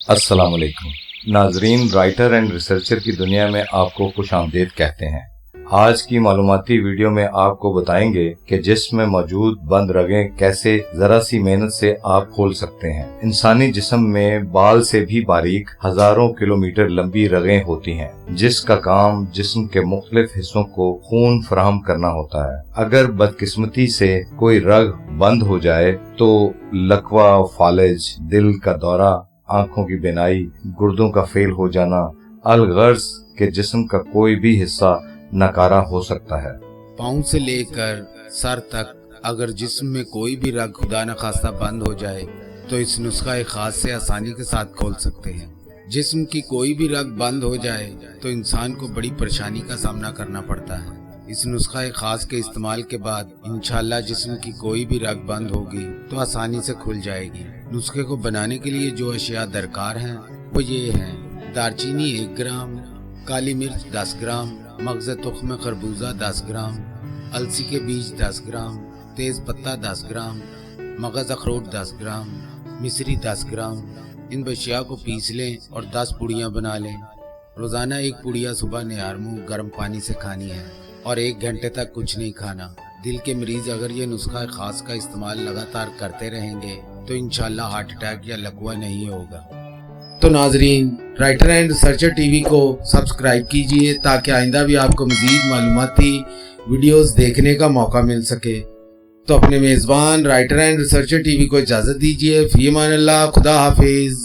अस्सलाम वालेकुम नाजरीन, राइटर एंड रिसर्चर की दुनिया में आपको खुश आमदीद कहते हैं। आज की मालूमाती वीडियो में आपको बताएंगे कि जिस्म में मौजूद बंद रगें कैसे जरा सी मेहनत से आप खोल सकते हैं। इंसानी जिस्म में बाल से भी बारीक हजारों किलोमीटर लंबी रगें होती हैं, जिसका काम जिस्म के मुख्तलिफ हिस्सों को खून फराहम करना होता है। अगर बदकिस्मती से कोई रग बंद हो जाए तो लकवा, फालिज, दिल का दौरा, आंखों की बिनाई, गुर्दों का फेल हो जाना, अलगर्ज के जिस्म का कोई भी हिस्सा नकारा हो सकता है। पाँव से लेकर सर तक अगर जिस्म में कोई भी रग खुदा न खास्ता बंद हो जाए तो इस नुस्खा खास से आसानी के साथ खोल सकते हैं। जिस्म की कोई भी रग बंद हो जाए तो इंसान को बड़ी परेशानी का सामना करना पड़ता है। इस नुस्खा खास के इस्तेमाल के बाद इंशाअल्लाह जिस्म की कोई भी रग बंद होगी तो आसानी से खुल जाएगी। नुस्खे को बनाने के लिए जो अशिया दरकार हैं वो ये हैं: दालचीनी 1 ग्राम, काली मिर्च 10 ग्राम, मगज़ तुख्म खरबूजा 10 ग्राम, अलसी के बीज 10 ग्राम, तेज पत्ता 10 ग्राम, मगज़ अखरोट 10 ग्राम, मिश्री 10 ग्राम। इन अशिया को पीस लें और 10 पुड़ियाँ बना लें। रोज़ाना 1 पुड़िया सुबह निहार मुँह गर्म पानी से खानी है और 1 घंटे तक कुछ नहीं खाना। दिल के मरीज अगर ये नुस्खा खास का इस्तेमाल लगातार करते रहेंगे तो इंशाअल्लाह हार्ट अटैक या लकवा नहीं होगा। तो नाजरीन, राइटर एंड रिसर्चर टीवी को सब्सक्राइब कीजिए ताकि आइंदा भी आपको मजीद मालूमाती वीडियोस देखने का मौका मिल सके। तो अपने मेज़बान राइटर एंड रिसर्चर टीवी को इजाज़त दीजिए। फ़ी अमान अल्लाह, खुदा हाफिज़।